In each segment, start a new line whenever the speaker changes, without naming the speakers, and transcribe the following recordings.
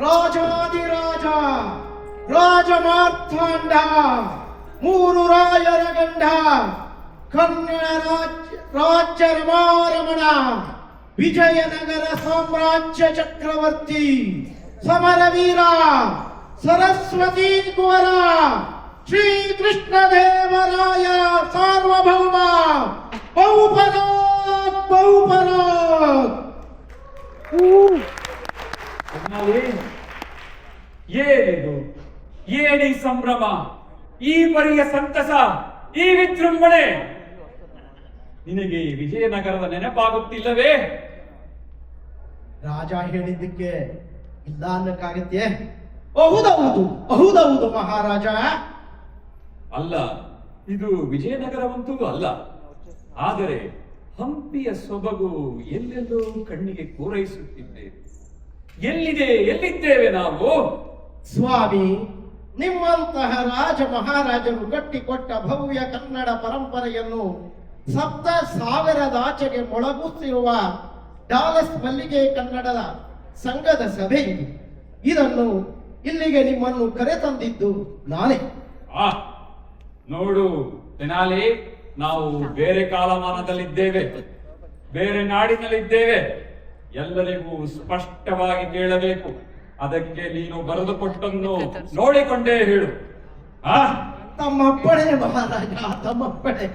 ರಾಜಾದಿರಾಜ ರಾಜಮಾರ್ಥಾಂಡ ಮೂರು ರಾಯರ ಗಂಡ ಕನ್ನಡ ರಾಜ್ಯ ರಮಾರಮಣ ವಿಜಯನಗರ ಸಾಮ್ರಾಜ್ಯ ಚಕ್ರವರ್ತಿ ಸಮರವೀರ ಸರಸ್ವತಿ ಕುವರ ಶ್ರೀ ಕೃಷ್ಣದೇವರಾಯ ಸಾರ್ವಭೌಮ ಬಹುಪರಾಕ್ ಬಹುಪರಾಕ್.
ಏನಿದು, ಏನಿ ಸಂಭ್ರಮ, ಈ ಪರಿಯ ಸಂತಸ, ಈ ವಿಜೃಂಭಣೆ. ನಿನಗೆ ವಿಜಯನಗರದ ನೆನಪಾಗುತ್ತಿಲ್ಲವೇ?
ರಾಜ ಹೇಳಿದ್ದಕ್ಕೆ ಇಲ್ಲ ಅನ್ನಕ್ಕಾಗತ್ತೆ? ಹೌದೌದು ಹೌದೌದು ಮಹಾರಾಜ.
ಅಲ್ಲ, ಇದು ವಿಜಯನಗರವಂತೂ ಅಲ್ಲ. ಆದರೆ ಹಂಪಿಯ ಸೊಬಗು ಎಲ್ಲೆಲ್ಲೋ ಕಣ್ಣಿಗೆ ಪೂರೈಸುತ್ತಿದ್ದೇವೆ. ಎಲ್ಲಿದ್ದೇವೆ ನಾವು?
ಸ್ವಾಮಿ, ನಿಮ್ಮಂತಹ ರಾಜ ಮಹಾರಾಜರು ಕಟ್ಟಿಕೊಟ್ಟ ಭವ್ಯ ಕನ್ನಡ ಪರಂಪರೆಯನ್ನು 7,000 ಮೊಳಗುತ್ತಿರುವ ಡಾಲಸ್ ಮಲ್ಲಿಗೆ ಕನ್ನಡದ ಸಂಘದ ಸಭೆ ಇದು. ಇದನ್ನು ಇಲ್ಲಿಗೆ ನಿಮ್ಮನ್ನು ಕರೆತಂದಿದ್ದು ನಾನೇ.
ನೋಡು ತೆನಾಲಿ, ನಾವು ಬೇರೆ ಕಾಲಮಾನದಲ್ಲಿದ್ದೇವೆ, ಬೇರೆ ನಾಡಿನಲ್ಲಿದ್ದೇವೆ. ಎಲ್ಲರಿಗೂ ಸ್ಪಷ್ಟವಾಗಿ ಕೇಳಬೇಕು. ಅದಕ್ಕೆ ನೀನು ಬರೆದುಕೊಟ್ಟನ್ನು ನೋಡಿಕೊಂಡೇ ಹೇಳು.
ತಮ್ಮಪ್ಪಣೆ ಮಹಾರಾಜ, ತಮ್ಮಪ್ಪಣೆ.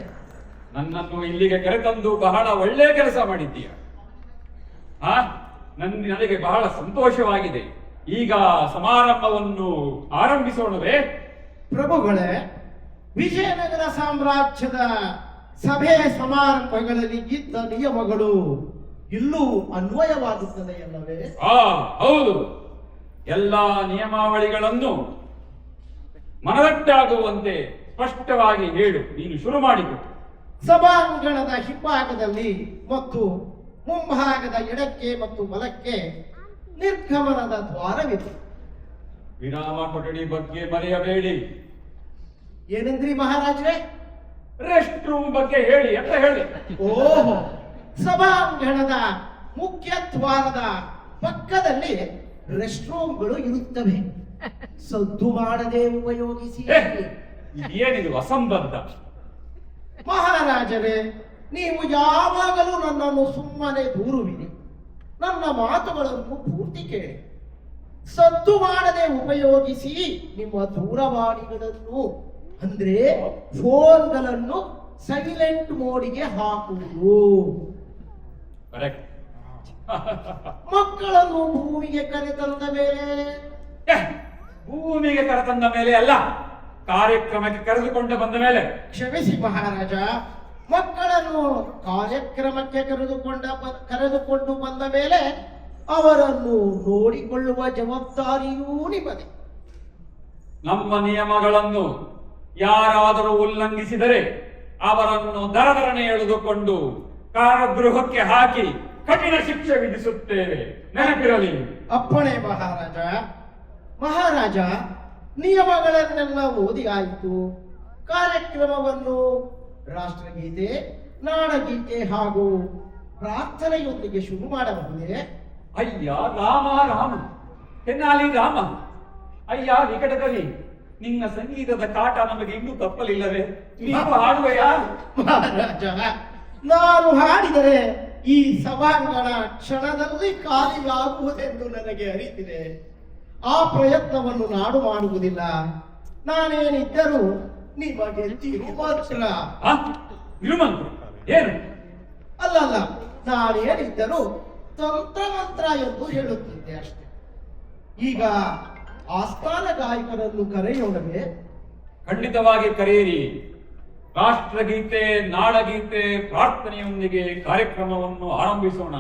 ನನ್ನನ್ನು ಇಲ್ಲಿಗೆ ಕರೆತಂದು ಬಹಳ ಒಳ್ಳೆಯ ಕೆಲಸ ಮಾಡಿದ್ದೀಯ. ನನಗೆ ಬಹಳ ಸಂತೋಷವಾಗಿದೆ. ಈಗ ಸಮಾರಂಭವನ್ನು ಆರಂಭಿಸೋಣವೇ?
ಪ್ರಭುಗಳೇ, ವಿಜಯನಗರ ಸಾಮ್ರಾಜ್ಯದ ಸಭೆ ಸಮಾರಂಭಗಳಲ್ಲಿ ಇದ್ದ ನಿಯಮಗಳು ಇಲ್ಲೂ ಅನ್ವಯವಾಗುತ್ತದೆಯಲ್ಲವೇ?
ಹೌದು. ಎಲ್ಲ ನಿಯಮಾವಳಿಗಳನ್ನು ಮನದಟ್ಟಾಗುವಂತೆ ಸ್ಪಷ್ಟವಾಗಿ ಹೇಳು. ನೀನು ಶುರು ಮಾಡಿಕೊ.
ಸಭಾಂಗಣದ ಹಿಂಭಾಗದಲ್ಲಿ ಮತ್ತು ಮುಂಭಾಗದ ಎಡಕ್ಕೆ ಮತ್ತು ಬಲಕ್ಕೆ ನಿರ್ಗಮನದ ದ್ವಾರವಿದೆ.
ವಿರಾಮ ಕೊಠಡಿ ಬಗ್ಗೆ ಮರೆಯಬೇಡಿ.
ಏನೆಂದ್ರಿ ಮಹಾರಾಜರೇ?
ರೆಸ್ಟ್ ರೂಮ್ ಬಗ್ಗೆ ಹೇಳಿ ಅಂತ ಹೇಳಿ.
ಓಹೋ, ಸಭಾಂಗಣದ ಮುಖ್ಯ ದ್ವಾರದ ಪಕ್ಕದಲ್ಲಿ ರೆಸ್ಟ್ ರೂಮ್ಗಳು ಇರುತ್ತವೆ. ಸದ್ದು ಮಾಡದೆ ಉಪಯೋಗಿಸಿ.
ಏನಿದು ಅಸಂಬದ್ಧ?
ಮಹಾರಾಜರೇ, ನೀವು ಯಾವಾಗಲೂ ನನ್ನನ್ನು ಸುಮ್ಮನೆ ದೂರುವಿರಿ. ನನ್ನ ಮಾತುಗಳನ್ನು ಪೂರ್ತಿ ಕೇಳಿ. ಸದ್ದು ಮಾಡದೆ ಉಪಯೋಗಿಸಿ ನಿಮ್ಮ ದೂರವಾಣಿಗಳನ್ನು, ಅಂದ್ರೆ ಫೋನ್ಗಳನ್ನು ಸೈಲೆಂಟ್ ಮೋಡಿಗೆ ಹಾಕುವುದು. ಮಕ್ಕಳನ್ನು ಭೂಮಿಗೆ ಕರೆತಂದ
ಮೇಲೆ ಅಲ್ಲ, ಕಾರ್ಯಕ್ರಮಕ್ಕೆ ಕರೆದುಕೊಂಡು ಬಂದ ಮೇಲೆ.
ಕ್ಷಮಿಸಿ ಮಹಾರಾಜ, ಮಕ್ಕಳನ್ನು ಕಾರ್ಯಕ್ರಮಕ್ಕೆ ಕರೆದುಕೊಂಡು ಬಂದ ಮೇಲೆ ಅವರನ್ನು ನೋಡಿಕೊಳ್ಳುವ ಜವಾಬ್ದಾರಿಯೂ ನಿಮ್ಮದೇ.
ನಮ್ಮ ನಿಯಮಗಳನ್ನು ಯಾರಾದರೂ ಉಲ್ಲಂಘಿಸಿದರೆ ಅವರನ್ನು ದರದರನೆ ಎಳೆದುಕೊಂಡು ಕಾರಾಗೃಹಕ್ಕೆ ಹಾಕಿ ಕಠಿಣ ಶಿಕ್ಷೆ ವಿಧಿಸುತ್ತೇವೆ, ನೆನಪಿರಲಿ.
ಅಪ್ಪಣೆ ಮಹಾರಾಜ. ಮಹಾರಾಜ, ನಿಯಮಗಳನ್ನೆಲ್ಲ ಓದಿ ಆಯಿತು. ಕಾರ್ಯಕ್ರಮವನ್ನು ರಾಷ್ಟ್ರಗೀತೆ, ನಾಡಗೀತೆ ಹಾಗೂ ಪ್ರಾರ್ಥನೆಯೊಂದಿಗೆ ಶುರು ಮಾಡಬಹುದೇ?
ಅಯ್ಯ ರಾಮ ರಾಮ, ತೆನಾಲಿ ರಾಮ. ಅಯ್ಯ ವಿಕಟಕವಿ, ನಿನ್ನ ಸಂಗೀತದ ಕಾಟ ನಮಗೆ ಇನ್ನೂ ತಪ್ಪಲಿಲ್ಲವೇ? ನೀವು ಹಾಡುವೆಯಾ?
ಮಹಾರಾಜ, ನಾನು ಹಾಡಿದರೆ ಈ ಸಭಾಂಗಣ ಕ್ಷಣದಲ್ಲಿ ಖಾಲಿಯಾಗುವುದೆಂದು ನನಗೆ ಅರಿತಿದೆ. ಆ ಪ್ರಯತ್ನವನ್ನು ನಾಡು ಮಾಡುವುದಿಲ್ಲ. ನಾನೇನಿದ್ದರೂ ನಿಮಗೆ ತಿರುಮಂತ್ರ.
ಏನು?
ಅಲ್ಲಲ್ಲ, ನಾನೇನಿದ್ದರೂ ತಂತ್ರಮಂತ್ರ ಎಂದು ಹೇಳುತ್ತಿದ್ದೆ ಅಷ್ಟೇ. ಈಗ ಆಸ್ಥಾನ ಗಾಯಕರನ್ನು ಕರೆಯೋಣವೇ?
ಖಂಡಿತವಾಗಿ ಕರೆಯಿರಿ. ರಾಷ್ಟ್ರಗೀತೆ, ನಾಡಗೀತೆ, ಪ್ರಾರ್ಥನೆಯೊಂದಿಗೆ ಕಾರ್ಯಕ್ರಮವನ್ನು ಆರಂಭಿಸೋಣ.